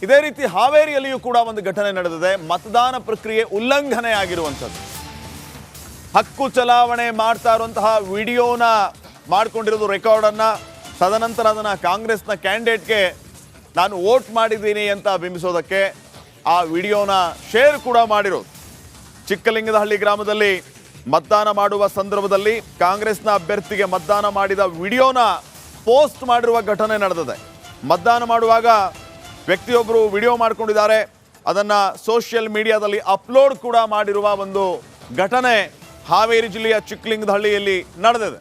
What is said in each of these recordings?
ಇದೇ ರೀತಿ ಹಾವೇರಿಯಲ್ಲಿಯೂ ಕೂಡ ಒಂದು ಘಟನೆ ನಡೆದಿದೆ. ಮತದಾನ ಪ್ರಕ್ರಿಯೆ ಉಲ್ಲಂಘನೆ ಆಗಿರುವಂಥದ್ದು. ಹಕ್ಕು ಚಲಾವಣೆ ಮಾಡ್ತಾ ಇರುವಂತಹ ವಿಡಿಯೋನ ಮಾಡ್ಕೊಂಡಿರೋದು ರೆಕಾರ್ಡ್ ಅನ್ನ, ತದನಂತರ ಅದನ್ನ ಕಾಂಗ್ರೆಸ್ನ ಕ್ಯಾಂಡಿಡೇಟ್ಗೆ ನಾನು ವೋಟ್ ಮಾಡಿದ್ದೀನಿ ಅಂತ ಬಿಂಬಿಸೋದಕ್ಕೆ ಆ ವಿಡಿಯೋನ ಶೇರ್ ಕೂಡ ಮಾಡಿರೋದು. ಚಿಕ್ಕಲಿಂಗದಹಳ್ಳಿ ಗ್ರಾಮದಲ್ಲಿ ಮತದಾನ ಮಾಡುವ ಸಂದರ್ಭದಲ್ಲಿ ಕಾಂಗ್ರೆಸ್ನ ಅಭ್ಯರ್ಥಿಗೆ ಮತದಾನ ಮಾಡಿದ ವಿಡಿಯೋನ ಪೋಸ್ಟ್ ಮಾಡಿರುವ ಘಟನೆ ನಡೆದಿದೆ. ಮತದಾನ ಮಾಡುವಾಗ ವ್ಯಕ್ತಿಯೊಬ್ಬರು ವಿಡಿಯೋ ಮಾಡ್ಕೊಂಡಿದ್ದಾರೆ, ಅದನ್ನು ಸೋಷಿಯಲ್ ಮೀಡಿಯಾದಲ್ಲಿ ಅಪ್ಲೋಡ್ ಕೂಡ ಮಾಡಿರುವ ಒಂದು ಘಟನೆ ಹಾವೇರಿ ಜಿಲ್ಲೆಯ ಚಿಕ್ಕಲಿಂಗದಹಳ್ಳಿಯಲ್ಲಿ ನಡೆದಿದೆ.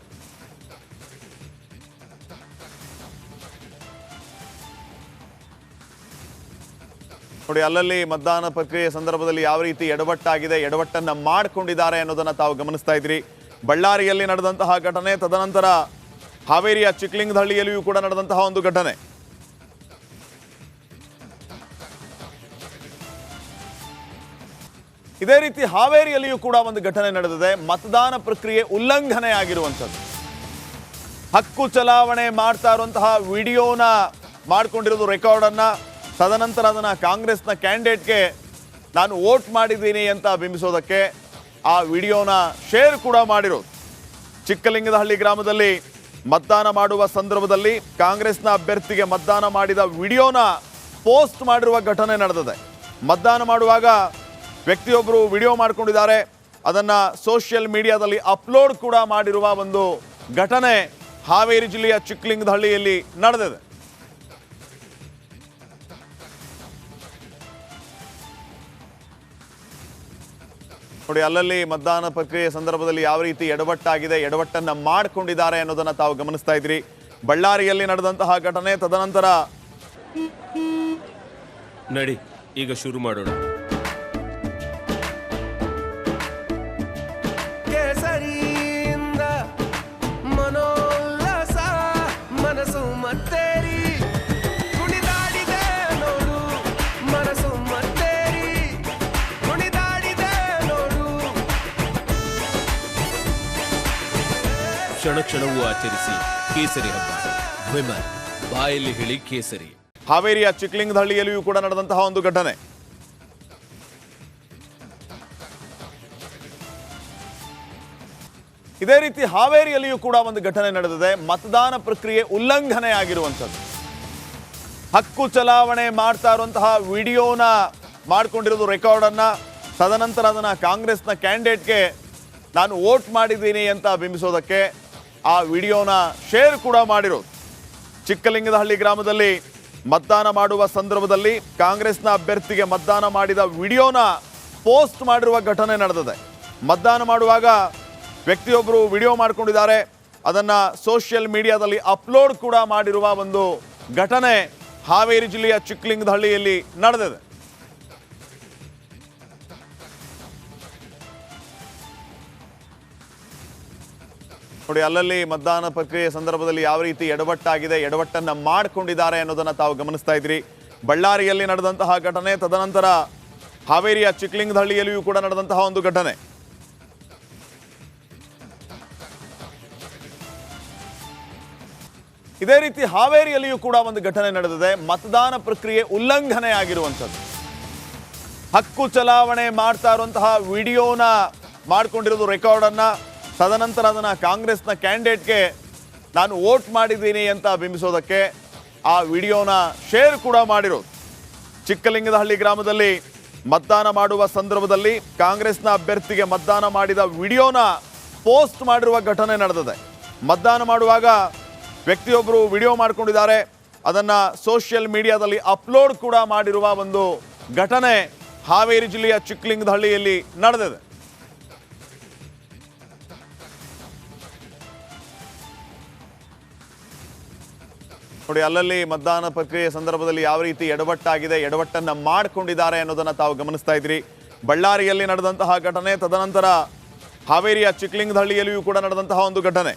ನೋಡಿ, ಅಲ್ಲಲ್ಲಿ ಮತದಾನ ಪ್ರಕ್ರಿಯೆ ಸಂದರ್ಭದಲ್ಲಿ ಯಾವ ರೀತಿ ಎಡವಟ್ಟಾಗಿದೆ, ಎಡವಟ್ಟನ್ನ ಮಾಡಿಕೊಂಡಿದ್ದಾರೆ ಅನ್ನೋದನ್ನ ತಾವು ಗಮನಿಸ್ತಾ ಇದ್ರಿ. ಬಳ್ಳಾರಿಯಲ್ಲಿ ನಡೆದಂತಹ ಘಟನೆ, ತದನಂತರ ಹಾವೇರಿಯ ಚಿಕ್ಕಲಿಂಗದಹಳ್ಳಿಯಲ್ಲಿಯೂ ಕೂಡ ನಡೆದಂತಹ ಒಂದು ಘಟನೆ. ಇದೇ ರೀತಿ ಹಾವೇರಿಯಲ್ಲಿಯೂ ಕೂಡ ಒಂದು ಘಟನೆ ನಡೆದಿದೆ. ಮತದಾನ ಪ್ರಕ್ರಿಯೆ ಉಲ್ಲಂಘನೆ ಆಗಿರುವಂಥದ್ದು. ಹಕ್ಕು ಚಲಾವಣೆ ಮಾಡ್ತಾ ಇರುವಂತಹ ವಿಡಿಯೋನ ಮಾಡ್ಕೊಂಡಿರೋದು ರೆಕಾರ್ಡ್ ಅನ್ನ, ತದನಂತರ ಅದನ್ನ ಕಾಂಗ್ರೆಸ್ನ ಕ್ಯಾಂಡಿಡೇಟ್ಗೆ ನಾನು ವೋಟ್ ಮಾಡಿದ್ದೀನಿ ಅಂತ ಬಿಂಬಿಸೋದಕ್ಕೆ ಆ ವಿಡಿಯೋನ ಶೇರ್ ಕೂಡ ಮಾಡಿರೋದು. ಚಿಕ್ಕಲಿಂಗದಹಳ್ಳಿ ಗ್ರಾಮದಲ್ಲಿ ಮತದಾನ ಮಾಡುವ ಸಂದರ್ಭದಲ್ಲಿ ಕಾಂಗ್ರೆಸ್ನ ಅಭ್ಯರ್ಥಿಗೆ ಮತದಾನ ಮಾಡಿದ ವಿಡಿಯೋನ ಪೋಸ್ಟ್ ಮಾಡಿರುವ ಘಟನೆ ನಡೆದಿದೆ. ಮತದಾನ ಮಾಡುವಾಗ ವ್ಯಕ್ತಿಯೊಬ್ಬರು ವಿಡಿಯೋ ಮಾಡ್ಕೊಂಡಿದ್ದಾರೆ, ಅದನ್ನು ಸೋಷಿಯಲ್ ಮೀಡಿಯಾದಲ್ಲಿ ಅಪ್ಲೋಡ್ ಕೂಡ ಮಾಡಿರುವ ಒಂದು ಘಟನೆ ಹಾವೇರಿ ಜಿಲ್ಲೆಯ ಚಿಕ್ಕಲಿಂಗದಹಳ್ಳಿಯಲ್ಲಿ ನಡೆದಿದೆ. ನೋಡಿ, ಅಲ್ಲಲ್ಲಿ ಮತದಾನ ಪ್ರಕ್ರಿಯೆ ಸಂದರ್ಭದಲ್ಲಿ ಯಾವ ರೀತಿ ಎಡವಟ್ಟಾಗಿದೆ, ಎಡವಟ್ಟನ್ನ ಮಾಡಿಕೊಂಡಿದ್ದಾರೆ ಅನ್ನೋದನ್ನ ತಾವು ಗಮನಿಸ್ತಾ ಇದ್ರಿ. ಬಳ್ಳಾರಿಯಲ್ಲಿ ನಡೆದಂತಹ ಘಟನೆ, ತದನಂತರ ನಡಿ ಈಗ ಶುರು ಮಾಡೋಣ. ಕೇಸರಿಯಿಂದ ಮನೋಲ್ಲಾಸ ಮನಸ್ಸು ಮತ್ತೇರಿ ಕುಣಿದಾಡಿದೆ ನೋಡು, ಮನಸ್ಸು ಮತ್ತೇರಿ ಕುಣಿದಾಡಿದೆ ನೋಡು. ಕ್ಷಣ ಕ್ಷಣವೂ ಆಚರಿಸಿ ಕೇಸರಿ ಹಬ್ಬ. ವಿಮಲ್ ಬಾಯಲ್ಲಿ ಹೇಳಿ ಕೇಸರಿ. ಹಾವೇರಿಯ ಚಿಕ್ಕಲಿಂಗದಹಳ್ಳಿಯಲ್ಲಿಯೂ ಕೂಡ ನಡೆದಂತಹ ಒಂದು ಘಟನೆ. ಇದೇ ರೀತಿ ಹಾವೇರಿಯಲ್ಲಿಯೂ ಕೂಡ ಒಂದು ಘಟನೆ ನಡೆದಿದೆ. ಮತದಾನ ಪ್ರಕ್ರಿಯೆ ಉಲ್ಲಂಘನೆ ಆಗಿರುವಂಥದ್ದು. ಹಕ್ಕು ಚಲಾವಣೆ ಮಾಡ್ತಾ ಇರುವಂತಹ ವಿಡಿಯೋನ ಮಾಡ್ಕೊಂಡಿರೋದು ರೆಕಾರ್ಡ್ ಅನ್ನ, ತದನಂತರ ಅದನ್ನ ಕಾಂಗ್ರೆಸ್ನ ಕ್ಯಾಂಡಿಡೇಟ್ಗೆ ನಾನು ವೋಟ್ ಮಾಡಿದ್ದೀನಿ ಅಂತ ಬಿಂಬಿಸೋದಕ್ಕೆ ಆ ವಿಡಿಯೋನ ಶೇರ್ ಕೂಡ ಮಾಡಿರೋದು. ಚಿಕ್ಕಲಿಂಗದಹಳ್ಳಿ ಗ್ರಾಮದಲ್ಲಿ ಮತದಾನ ಮಾಡುವ ಸಂದರ್ಭದಲ್ಲಿ ಕಾಂಗ್ರೆಸ್ನ ಅಭ್ಯರ್ಥಿಗೆ ಮತದಾನ ಮಾಡಿದ ವಿಡಿಯೋನ ಪೋಸ್ಟ್ ಮಾಡಿರುವ ಘಟನೆ ನಡೆದಿದೆ. ಮತದಾನ ಮಾಡುವಾಗ ವ್ಯಕ್ತಿಯೊಬ್ಬರು ವಿಡಿಯೋ ಮಾಡ್ಕೊಂಡಿದ್ದಾರೆ, ಅದನ್ನು ಸೋಷಿಯಲ್ ಮೀಡಿಯಾದಲ್ಲಿ ಅಪ್ಲೋಡ್ ಕೂಡ ಮಾಡಿರುವ ಒಂದು ಘಟನೆ ಹಾವೇರಿ ಜಿಲ್ಲೆಯ ಚಿಕ್ಕಲಿಂಗದಹಳ್ಳಿಯಲ್ಲಿ ನಡೆದಿದೆ. ನೋಡಿ, ಅಲ್ಲಲ್ಲಿ ಮತದಾನ ಪ್ರಕ್ರಿಯೆ ಸಂದರ್ಭದಲ್ಲಿ ಯಾವ ರೀತಿ ಎಡವಟ್ಟಾಗಿದೆ, ಎಡವಟ್ಟನ್ನ ಮಾಡಿಕೊಂಡಿದ್ದಾರೆ ಅನ್ನೋದನ್ನ ತಾವು ಗಮನಿಸ್ತಾ ಇದ್ರಿ. ಬಳ್ಳಾರಿಯಲ್ಲಿ ನಡೆದಂತಹ ಘಟನೆ, ತದನಂತರ ಹಾವೇರಿಯ ಚಿಕ್ಕಲಿಂಗದಹಳ್ಳಿಯಲ್ಲಿಯೂ ಕೂಡ ನಡೆದಂತಹ ಒಂದು ಘಟನೆ. ಇದೇ ರೀತಿ ಹಾವೇರಿಯಲ್ಲಿಯೂ ಕೂಡ ಒಂದು ಘಟನೆ. ಮತದಾನ ಪ್ರಕ್ರಿಯೆ ಉಲ್ಲಂಘನೆ ಆಗಿರುವಂಥದ್ದು. ಹಕ್ಕು ಚಲಾವಣೆ ಮಾಡ್ತಾ ಇರುವಂತಹ ವಿಡಿಯೋನ ಮಾಡ್ಕೊಂಡಿರೋದು ರೆಕಾರ್ಡ್ ಅನ್ನ, ತದನಂತರ ಅದನ್ನ ಕಾಂಗ್ರೆಸ್ನ ಕ್ಯಾಂಡಿಡೇಟ್ಗೆ ನಾನು ವೋಟ್ ಮಾಡಿದ್ದೀನಿ ಅಂತ ಬಿಂಬಿಸೋದಕ್ಕೆ ಆ ವಿಡಿಯೋನ ಶೇರ್ ಕೂಡ ಮಾಡಿರೋದು. ಚಿಕ್ಕಲಿಂಗದಹಳ್ಳಿ ಗ್ರಾಮದಲ್ಲಿ ಮತದಾನ ಮಾಡುವ ಸಂದರ್ಭದಲ್ಲಿ ಕಾಂಗ್ರೆಸ್ನ ಅಭ್ಯರ್ಥಿಗೆ ಮತದಾನ ಮಾಡಿದ ವಿಡಿಯೋನ ಪೋಸ್ಟ್ ಮಾಡಿರುವ ಘಟನೆ ನಡೆದಿದೆ. ಮತದಾನ ಮಾಡುವಾಗ ವ್ಯಕ್ತಿಯೊಬ್ಬರು ವಿಡಿಯೋ ಮಾಡ್ಕೊಂಡಿದ್ದಾರೆ, ಅದನ್ನು ಸೋಷಿಯಲ್ ಮೀಡಿಯಾದಲ್ಲಿ ಅಪ್ಲೋಡ್ ಕೂಡ ಮಾಡಿರುವ ಒಂದು ಘಟನೆ ಹಾವೇರಿ ಜಿಲ್ಲೆಯ ಚಿಕ್ಕಲಿಂಗದಹಳ್ಳಿಯಲ್ಲಿ ನಡೆದಿದೆ. ಇದೇ ರೀತಿ ಹಾವೇರಿಯಲ್ಲಿಯೂ ಕೂಡ ಒಂದು ಘಟನೆ ನಡೆದಿದೆ. ಮತದಾನ ಪ್ರಕ್ರಿಯೆ ಉಲ್ಲಂಘನೆ ಆಗಿರುವಂಥದ್ದು. ಹಕ್ಕು ಚಲಾವಣೆ ಮಾಡ್ತಾ ಇರುವಂತಹ ವಿಡಿಯೋನ ಮಾಡ್ಕೊಂಡಿರೋದು ರೆಕಾರ್ಡ್ ಅನ್ನ, ತದನಂತರ ಅದನ್ನ ಕಾಂಗ್ರೆಸ್ನ ಕ್ಯಾಂಡಿಡೇಟ್ಗೆ ನಾನು ವೋಟ್ ಮಾಡಿದ್ದೀನಿ ಅಂತ ಬಿಂಬಿಸೋದಕ್ಕೆ ಆ ವಿಡಿಯೋನ ಶೇರ್ ಕೂಡ ಮಾಡಿರೋದು. ಚಿಕ್ಕಲಿಂಗದಹಳ್ಳಿ ಗ್ರಾಮದಲ್ಲಿ ಮತದಾನ ಮಾಡುವ ಸಂದರ್ಭದಲ್ಲಿ ಕಾಂಗ್ರೆಸ್ನ ಅಭ್ಯರ್ಥಿಗೆ ಮತದಾನ ಮಾಡಿದ ವಿಡಿಯೋನ ಪೋಸ್ಟ್ ಮಾಡಿರುವ ಘಟನೆ ನಡೆದಿದೆ. ಮತದಾನ ಮಾಡುವಾಗ ವ್ಯಕ್ತಿಯೊಬ್ಬರು ವಿಡಿಯೋ ಮಾಡ್ಕೊಂಡಿದ್ದಾರೆ, ಅದನ್ನು ಸೋಷಿಯಲ್ ಮೀಡಿಯಾದಲ್ಲಿ ಅಪ್ಲೋಡ್ ಕೂಡ ಮಾಡಿರುವ ಒಂದು ಘಟನೆ ಹಾವೇರಿ ಜಿಲ್ಲೆಯ ಚಿಕ್ಕಲಿಂಗದಹಳ್ಳಿಯಲ್ಲಿ ನಡೆದಿದೆ. ನೋಡಿ, ಅಲ್ಲಲ್ಲಿ ಮತದಾನ ಪ್ರಕ್ರಿಯೆ ಸಂದರ್ಭದಲ್ಲಿ ಯಾವ ರೀತಿ ಎಡವಟ್ಟಾಗಿದೆ, ಎಡವಟ್ಟನ್ನ ಮಾಡಿಕೊಂಡಿದ್ದಾರೆ ಅನ್ನೋದನ್ನ ತಾವು ಗಮನಿಸ್ತಾ ಇದ್ರಿ. ಬಳ್ಳಾರಿಯಲ್ಲಿ ನಡೆದಂತಹ ಘಟನೆ, ತದನಂತರ ಹಾವೇರಿಯ ಚಿಕ್ಕಲಿಂಗದಹಳ್ಳಿಯಲ್ಲಿಯೂ ಕೂಡ ನಡೆದಂತಹ ಒಂದು ಘಟನೆ.